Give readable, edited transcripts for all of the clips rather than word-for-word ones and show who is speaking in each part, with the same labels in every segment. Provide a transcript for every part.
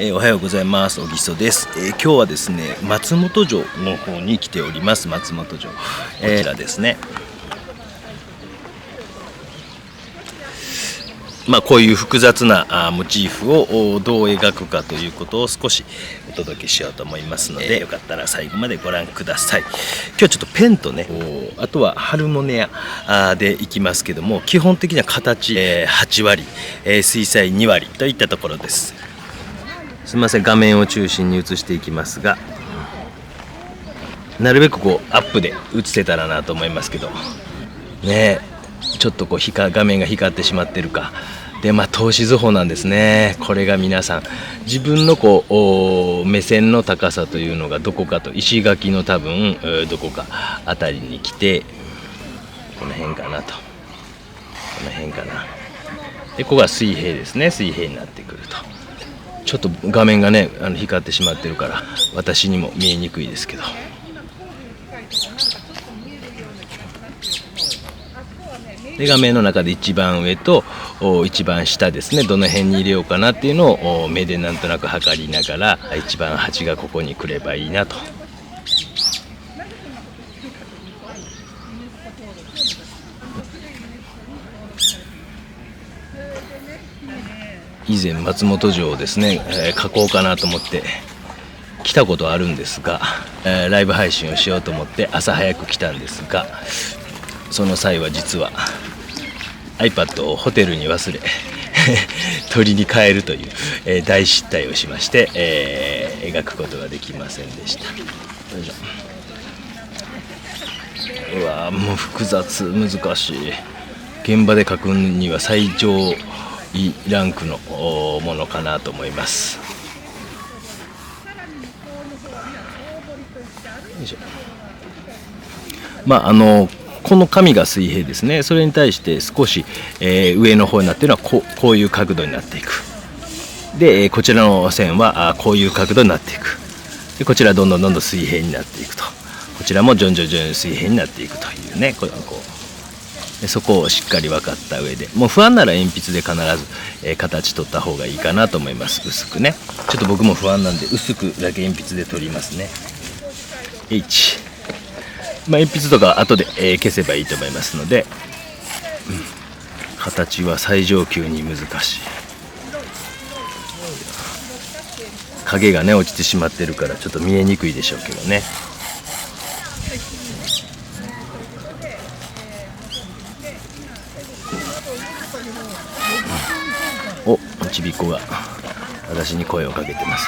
Speaker 1: おはようございます。小木曽です。今日はですね、松本城の方に来ております。松本城、こちらですね。こういう複雑なモチーフをどう描くかということを少しお届けしようと思いますので、よかったら最後までご覧ください。今日はちょっとペンとね、あとはハルモネアでいきますけども、基本的な形、8割、水彩2割といったところです。すみません、画面を中心に映していきますが、なるべくアップで映せたらなと思いますけどね。ちょっと画面が光ってしまってるかで、透視図法なんですね。これが皆さん自分の目線の高さというのがどこかと、石垣の多分どこかあたりに来て、この辺かなと、この辺かなで、ここが水平ですね。水平になってくると、ちょっと画面がね光ってしまってるから私にも見えにくいですけど、で画面の中で一番上と一番下ですね、どの辺に入れようかなっていうのを目でなんとなく測りながら、一番端がここに来ればいいなと。以前松本城をですね、描こうかなと思って来たことあるんですが、ライブ配信をしようと思って朝早く来たんですが、その際は実は iPad をホテルに忘れ取りに帰るという、大失態をしまして、描くことができませんでした。よいしょ。うわもう複雑、難しい。現場で描くには最上位ランクのものかなと思います。よいしょ。この紙が水平ですね。それに対して少し、上の方になっているのはこういう角度になっていく。でこちらの線はこういう角度になっていく。でこちらどんどん水平になっていくと、こちらも徐々に水平になっていくというね、でそこをしっかり分かった上で、もう不安なら鉛筆で必ず、形取った方がいいかなと思います。薄くね。ちょっと僕も不安なんで薄くだけ鉛筆で取りますね。H、鉛筆とか後で、消せばいいと思いますので、形は最上級に難しい。影がね落ちてしまってるからちょっと見えにくいでしょうけどね。おちびっこが私に声をかけてます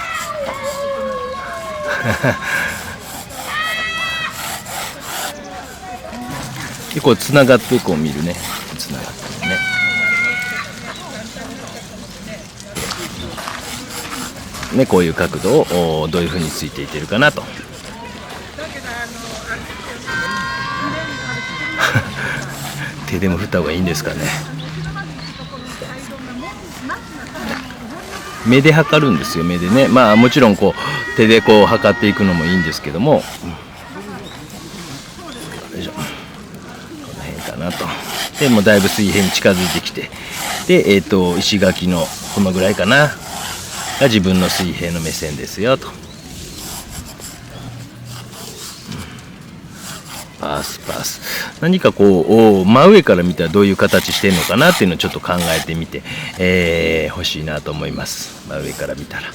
Speaker 1: 結構つながって見るね。つながってるね。こういう角度をどういうふうについていってるかなと手でも振った方がいいんですかね。目で測るんですよ。目でね。もちろん手で測っていくのもいいんですけども、よいしょ、この辺かなと。でもうだいぶ水平に近づいてきて、で石垣のこのぐらいかなが自分の水平の目線ですよと。パスパス、何か真上から見たらどういう形してるのかなっていうのをちょっと考えてみて欲しいなと思います。真上から見たら。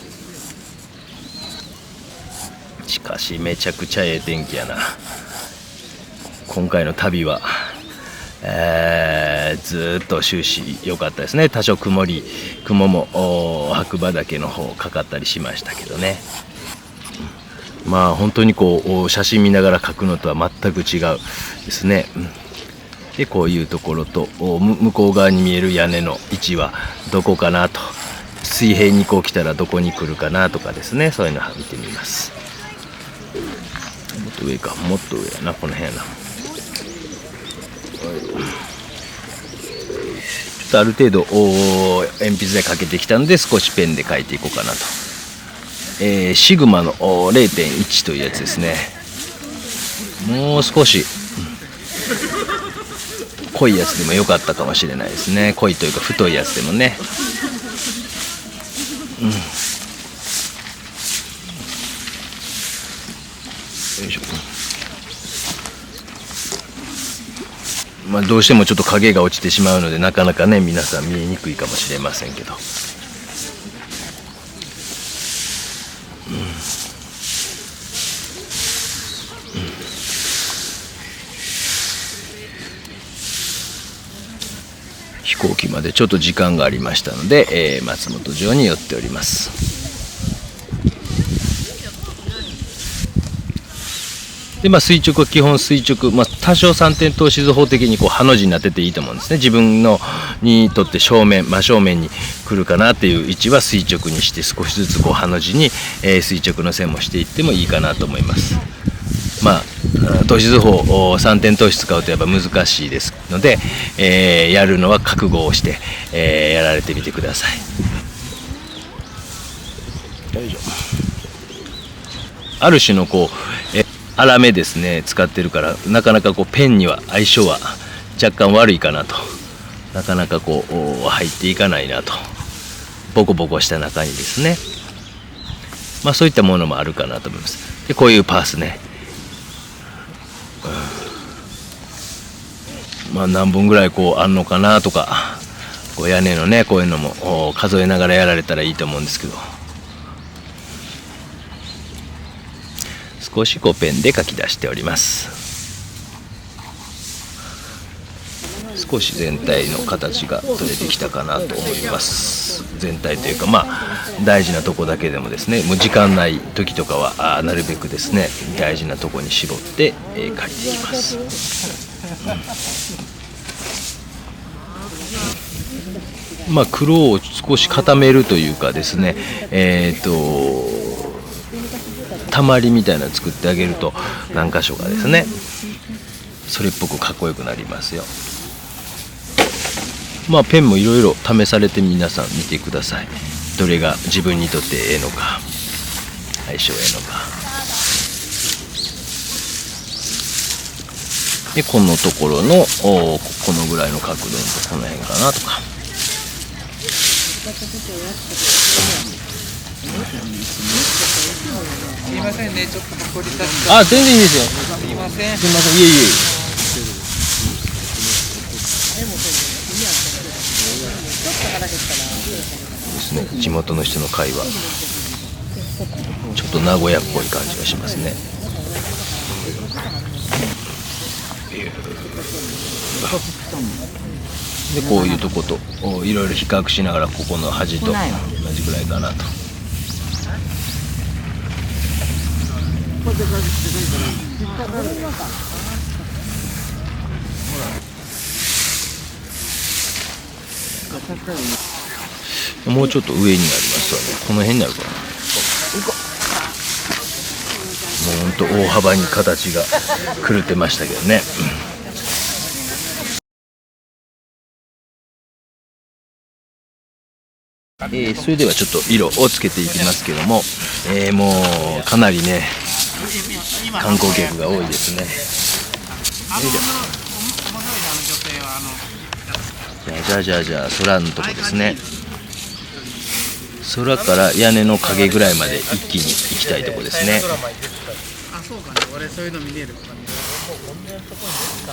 Speaker 1: しかしめちゃくちゃええ天気やな。今回の旅は、ずっと終始良かったですね。多少雲も白馬岳の方かかったりしましたけどね。本当に写真見ながら描くのとは全く違うですね。でこういうところと向こう側に見える屋根の位置はどこかなと、水平に来たらどこに来るかなとかですね、そういうのを見てみます。もっと上か、もっと上やな、この辺やな。ちょっとある程度鉛筆で描けてきたので、少しペンで描いていこうかなと。シグマの 0.1 というやつですね。もう少し濃いやつでも良かったかもしれないですね。濃いというか太いやつでもね。いしょ。どうしてもちょっと影が落ちてしまうのでなかなかね皆さん見えにくいかもしれませんけど、飛行機までちょっと時間がありましたので、松本城に寄っております。で垂直は基本垂直、多少3点透視図法的にハの字になってていいと思うんですね。自分のにとって真正面に来るかなっていう位置は垂直にして、少しずつハの字に、垂直の線もしていってもいいかなと思います。透視図法3点透視使うとやっぱ難しいですので、やるのは覚悟をして、やられてみてください。よいしょ。ある種の粗めですね使ってるから、なかなかペンには相性は若干悪いかなと、なかなか入っていかないなと、ボコボコした中にですね、そういったものもあるかなと思います。でこういうパースね、何本ぐらいあんのかなとか、屋根のねこういうのも数えながらやられたらいいと思うんですけど、少しペンで書き出しております。少し全体の形が取れてきたかなと思います。全体というか大事なとこだけでもですね、もう時間ない時とかはなるべくですね大事なとこに絞って、書いていきます。黒を少し固めるというかですね、たまりみたいなの作ってあげると何箇所かですねそれっぽくかっこよくなりますよ。ペンもいろいろ試されて皆さん見てください。どれが自分にとってええのか、相性ええのか。でこのところのこのぐらいの角度のこの辺かなとか。
Speaker 2: すいませんね、ちょっと誇り立つ。
Speaker 1: 全然いいですよ。
Speaker 2: すいません。
Speaker 1: すいません、いえいえ。ですね、地元の人の会話。ちょっと名古屋っぽい感じがしますね。でこういうとこといろいろ比較しながら、ここの端と同じぐらいかなと。もうちょっと上になりますわね。この辺になるかな。もうほんと大幅に形が狂ってましたけどね。それではちょっと色をつけていきますけども、もうかなりね観光客が多いですね。じゃあ空のとこですね。空から屋根の影ぐらいまで一気に行きたいとこですね。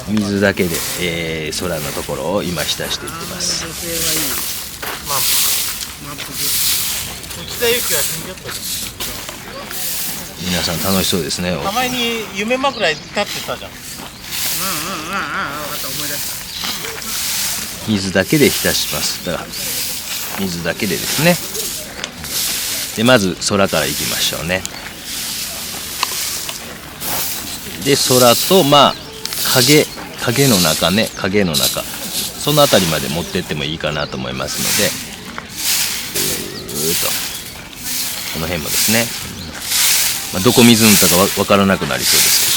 Speaker 1: 水だけで、空のところを今浸していってます。皆さん楽しそうですね。
Speaker 2: たまに夢枕立ってたじゃん。
Speaker 1: 水だけで浸します。だから水だけでですね。でまず空から行きましょうね。で空と影の中ね、影の中、その辺りまで持ってってもいいかなと思いますので、この辺もですね、どこ水塗ったか分からなくなりそうです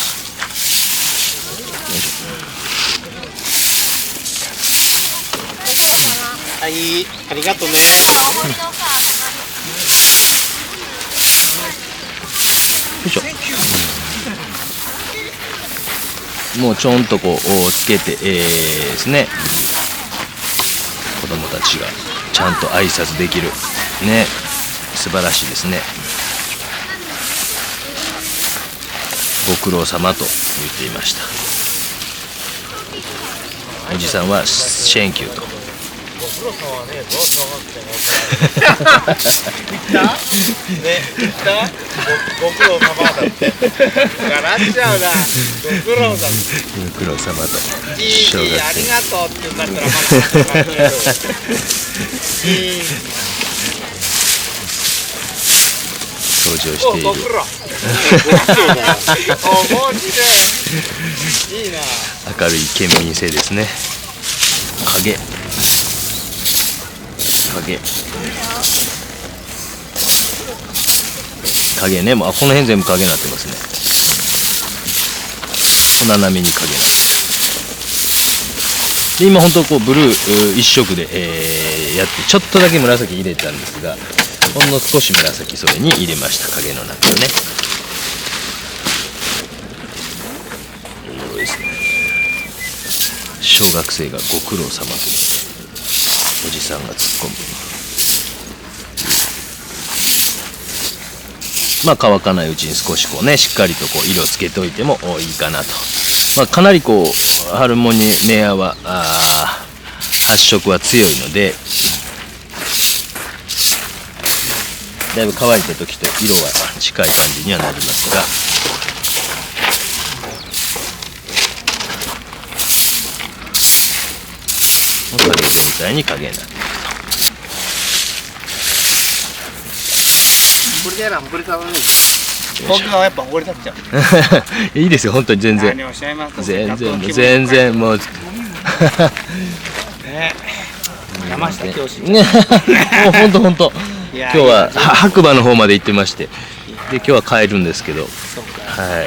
Speaker 2: はい、ありがとうね。
Speaker 1: よいしょ。もうちょんとつけて、ですね、子供たちがちゃんと挨拶できるね、素晴らしいですね。ご苦労様と言っていました。おじさんはシェンキューと。
Speaker 2: ご苦労様はね、どうしようがなくてね。言った？ね、言った？ご苦労様だって。笑っちゃうな。ご苦労様。
Speaker 1: ご苦労様と。
Speaker 2: いい、ありがとうって言うんだったらまた
Speaker 1: 掃除をしている。
Speaker 2: ご苦労。面白い。いいな。
Speaker 1: 明るい県民性ですね。影。影ね、この辺全部影になってますね。斜めに影になってで、今本当こうブルー一色で、やってちょっとだけ紫入れたんですが、ほんの少し紫それに入れました。影の中をね。そうですね。小学生がご苦労様とおじさんが突っ込む。乾かないうちに少しこうね、しっかりとこう色をつけておいてもいいかなと。かなりこうハルモニメアは発色は強いので、だいぶ乾いた時と色は近い感じにはなりますが、影全体に影になっている。
Speaker 2: 東京はやっぱ怒り立っちゃう。
Speaker 1: いいですよ、本当に全然。全然もう。
Speaker 2: 山下教師。
Speaker 1: ね、もう本当。今日は白馬の方まで行ってまして、で今日は帰るんですけど。は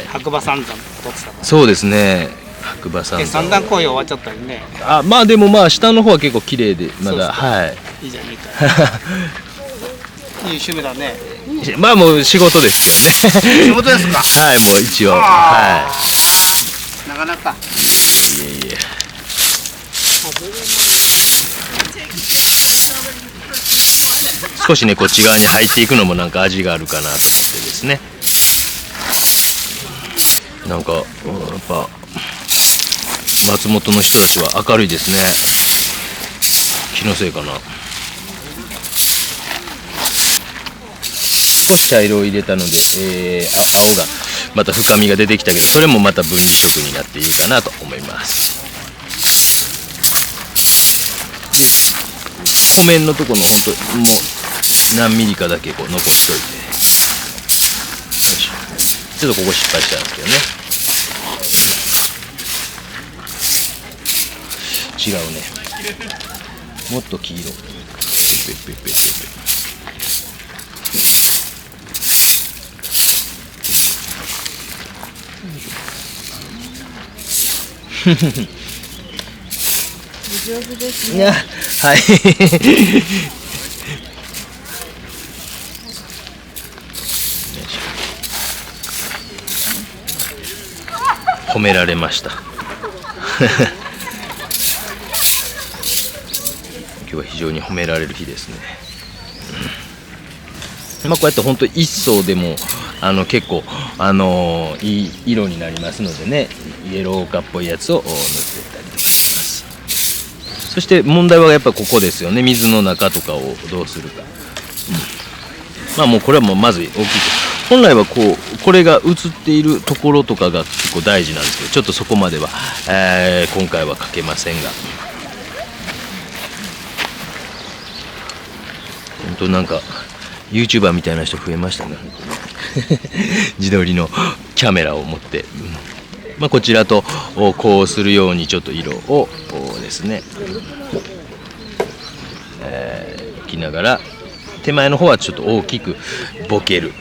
Speaker 1: い。
Speaker 2: 白馬三山撮ってた。
Speaker 1: そうですね。白馬三山。
Speaker 2: 三段紅葉終わっちゃったりね。
Speaker 1: でも下の方は結構綺麗でまだはい。
Speaker 2: いいじゃんいいか。いい趣味だね。
Speaker 1: もう仕事ですよね。
Speaker 2: 仕事ですか。
Speaker 1: はい、もう一応はい。
Speaker 2: なかなか。
Speaker 1: いえいえ。少しねこっち側に入っていくのもなんか味があるかなと思ってですね。なんかやっぱ松本の人たちは明るいですね。気のせいかな。少し茶色を入れたので、青がまた深みが出てきたけど、それもまた分離色になっていいかなと思います。で、湖面のところの本当もう何ミリかだけこう残しといて、よいしょ。ちょっとここ失敗したんですけどね。違うね。もっと黄色。
Speaker 3: 上手ですね。
Speaker 1: はい。褒められました。今日は非常に褒められる日ですね。こうやって本当一層でも結構いい色になりますのでね、イエローカっぽいやつを塗っていったりとかします。そして問題はやっぱここですよね。水の中とかをどうするか。もうこれはもうまず大きいと。本来はこれが映っているところとかが結構大事なんですけど、ちょっとそこまでは、今回はかけませんが、本当なんか YouTuber みたいな人増えましたね。自撮りのキャメラを持って、こちらとこうするようにちょっと色をですね、置きながら、手前の方はちょっと大きくボケる、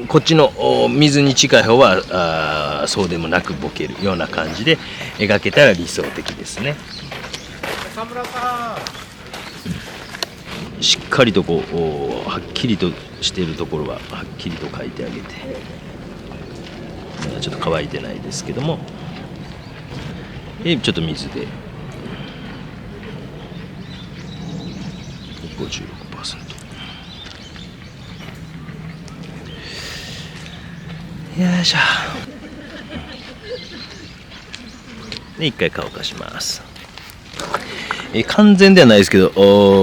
Speaker 1: こっちの水に近い方はそうでもなくボケるような感じで描けたら理想的ですね。しっかりとはっきりとしているところははっきりと描いてあげて、まだちょっと乾いてないですけども、ちょっと水で 56%。よいしょ。で一回乾かします。完全ではないですけど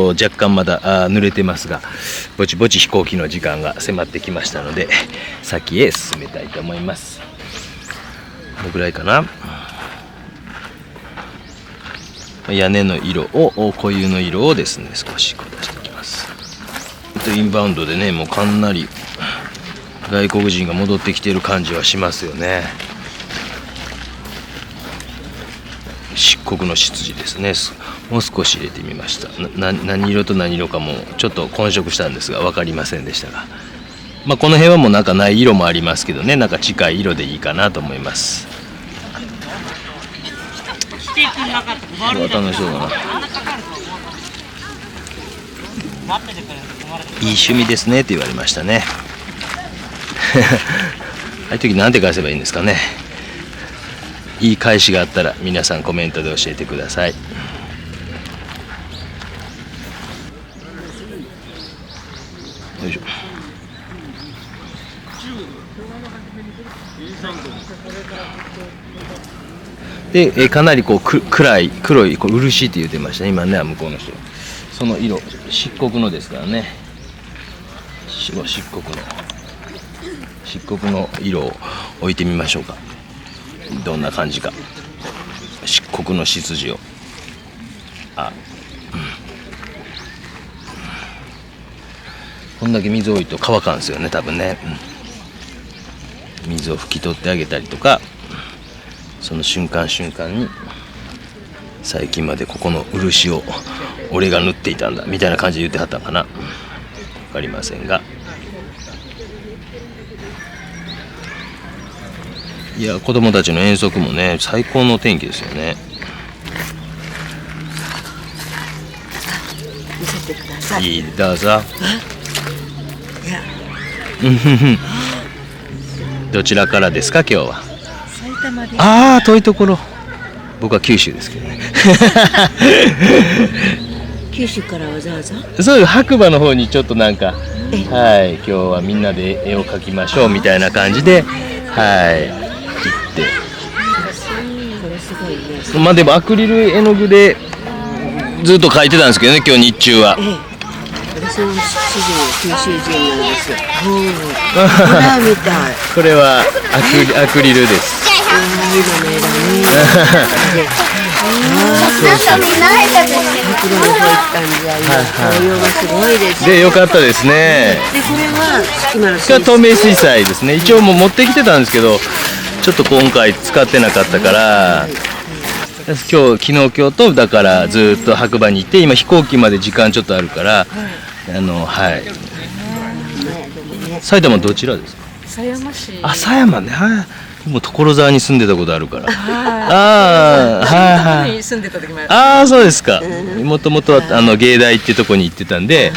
Speaker 1: 若干まだ濡れてますが、ぼちぼち飛行機の時間が迫ってきましたので先へ進めたいと思います。どのぐらいかな。屋根の色を固有の色をですね少しこう出していきます。インバウンドでねもうかなり外国人が戻ってきている感じはしますよね。漆黒の執事ですね。もう少し入れてみました。何色と何色かもちょっと混色したんですが分かりませんでしたが、まあ、この辺はもうなんかない色もありますけどね、なんか近い色でいいかなと思います。楽しそうだな。いい趣味ですねって言われましたね。ああいう時なんて返せばいいんですかね。いい返しがあったら皆さんコメントで教えてください。よいしょ。でかなりこう黒いこう漆って言ってましたね今ね、向こうの人。その色漆黒のですからね。漆黒の色を置いてみましょうか。どんな感じか。漆黒の執事をこんだけ水を置いと乾かんですよね多分ね、水を拭き取ってあげたりとか、その瞬間に最近までここの漆を俺が塗っていたんだみたいな感じで言ってはったのかな、分かりませんが。いや子供たちの遠足もね最高の天気ですよね。
Speaker 3: 見せてください。
Speaker 1: いいどうぞ。どちらからですか今日は。
Speaker 3: 埼玉です。
Speaker 1: ああ遠いところ。僕は九州ですけどね。
Speaker 3: 九州からわざわざ。
Speaker 1: そういう白馬の方にちょっとなんかはい今日はみんなで絵を描きましょうみたいな感じではい行って。
Speaker 3: これすごいね。
Speaker 1: まあでもアクリル絵の具でずっと描いてたんですけどね今日日中は。
Speaker 3: 私の主人は九州人なんですよ。ほらみたい。
Speaker 1: これはアクリルです。
Speaker 3: なんかみんな入ったでしょ。白馬の方行ったんじゃ今紅葉がすごいです。
Speaker 1: で良かったですね。
Speaker 3: でこれは今の
Speaker 1: これは透明水彩ですね。一応もう持ってきてたんですけどちょっと今回使ってなかったから昨日とだからずっと白馬に行って今飛行機まで時間ちょっとあるからはい埼玉どちらですか。
Speaker 4: 狭山市。
Speaker 1: 狭山ね。はい。もう所沢に住んでたことあるから。
Speaker 4: はい。に住んでた時もある。
Speaker 1: そうですか。もともとは芸大っていうとこに行ってたんで、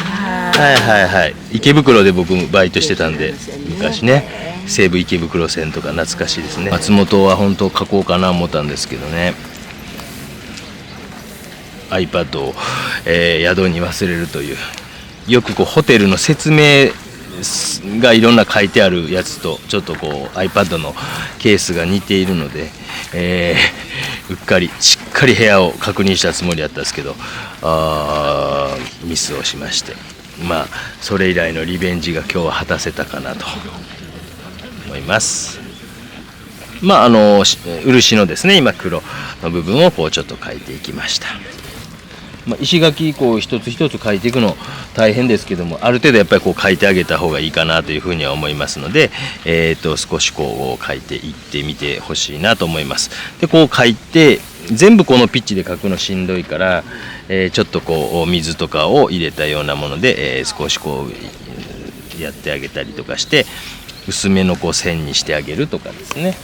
Speaker 1: 池袋で僕バイトしてたんで昔ね西武池袋線とか懐かしいですね。松本は本当書こうかな思ったんですけどね。iPad を、宿に忘れるというよくこうホテルの説明がいろんな書いてあるやつとちょっとこう iPad のケースが似ているので、しっかり部屋を確認したつもりだったんですけどミスをしまして、まあそれ以来のリベンジが今日は果たせたかなと思います。まあ漆のですね今黒の部分をこうちょっと描いていきました。石垣こう一つ一つ描いていくの大変ですけどもある程度やっぱりこう描いてあげた方がいいかなというふうには思いますので、少しこう描いていってみてほしいなと思います。でこう描いて全部このピッチで描くのしんどいから、ちょっとこう水とかを入れたようなもので、少しこうやってあげたりとかして薄めのこう線にしてあげるとかですね。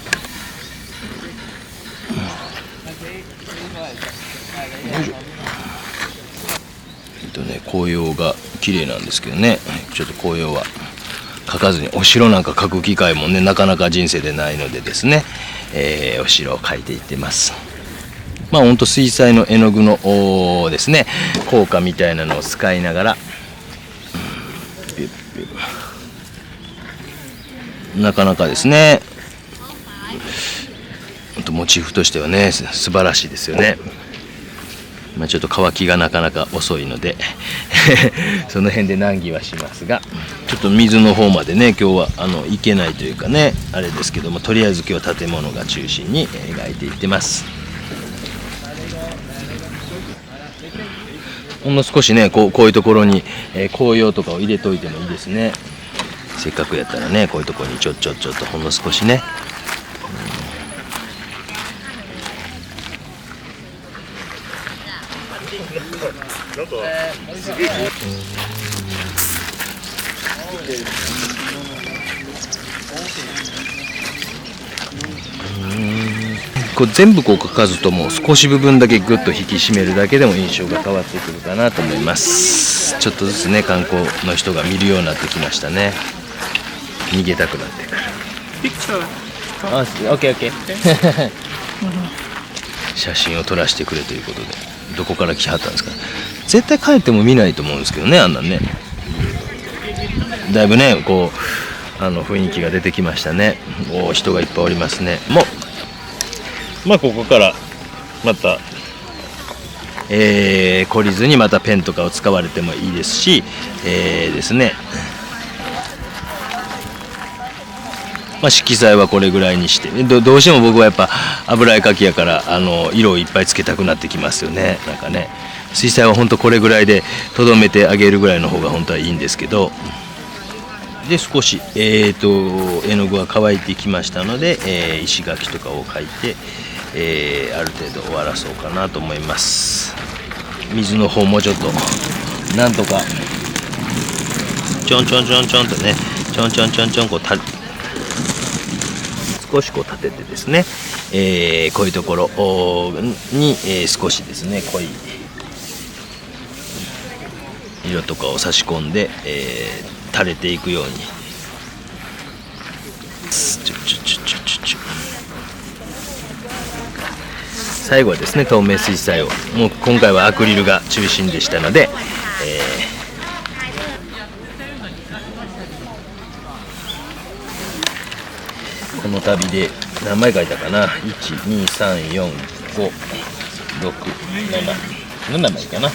Speaker 1: 紅葉が綺麗なんですけどねちょっと紅葉は描かずにお城なんか描く機会もねなかなか人生でないのでですね、お城を描いていってます。まあほんと水彩の絵の具のですね効果みたいなのを使いながら、なかなかですねほんとモチーフとしてはね素晴らしいですよね。まあ、ちょっと乾きがなかなか遅いのでその辺で難儀はしますが、ちょっと水の方までね今日は行けないというかねあれですけども、とりあえず今日は建物が中心に描いていってます。ほんの少しねこういうところに紅葉とかを入れといてもいいですね。せっかくやったらねこういうところにちょっとほんの少しね、こう全部こう描かずとも少し部分だけグッと引き締めるだけでも印象が変わってくるかなと思います。ちょっとずつね観光の人が見るようになってきましたね。逃げたくなってくる。オッケー写真を撮らせてくれということで、どこから来はったんですか。絶対帰っても見ないと思うんですけどね、あんなんね。だいぶねこう雰囲気が出てきましたね。人がいっぱいおりますね。もうまあここからまた懲りずにまたペンとかを使われてもいいですし、ですね、まあ、色彩はこれぐらいにして、どうしても僕はやっぱ油絵描きやから色をいっぱいつけたくなってきますよね。なんかね水彩は本当これぐらいでとどめてあげるぐらいの方が本当はいいんですけど、で少し絵の具が乾いてきましたので、石垣とかを描いて、ある程度終わらそうかなと思います。水の方もちょっとなんとかちょんとねこう少しこう立ててですね、こういうところに、少しですね濃い色とかを差し込んで、垂れていくように最後はですね透明水彩を、もう今回はアクリルが中心でしたので、この旅で何枚書いたかな、1234567枚かな。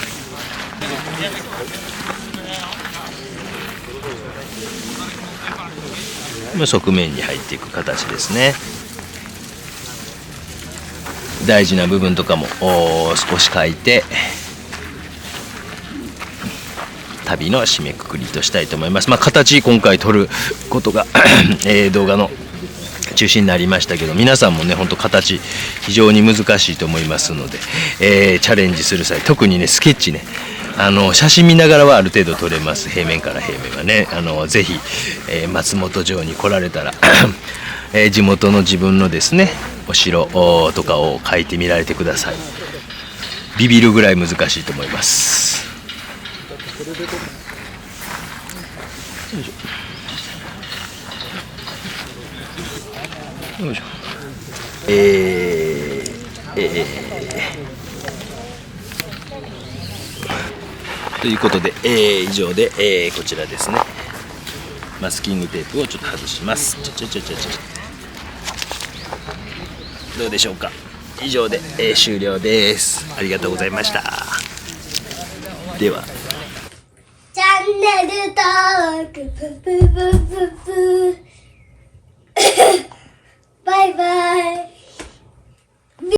Speaker 1: 側面に入っていく形ですね。大事な部分とかも少し書いて旅の締めくくりとしたいと思います。まあ、形今回撮ることが動画の中心になりましたけど、皆さんもねほんと形非常に難しいと思いますので、チャレンジする際特にねスケッチね写真見ながらはある程度撮れます。平面から平面はねぜひ、松本城に来られたら地元の自分のですねお城とかを描いてみられてください。ビビるぐらい難しいと思います。よいしょ。ということで、以上で、こちらですねマスキングテープをちょっと外します。どうでしょうか。以上で、終了です。ありがとうございました。では
Speaker 5: チャンネル登録ブブブブブバイバイ。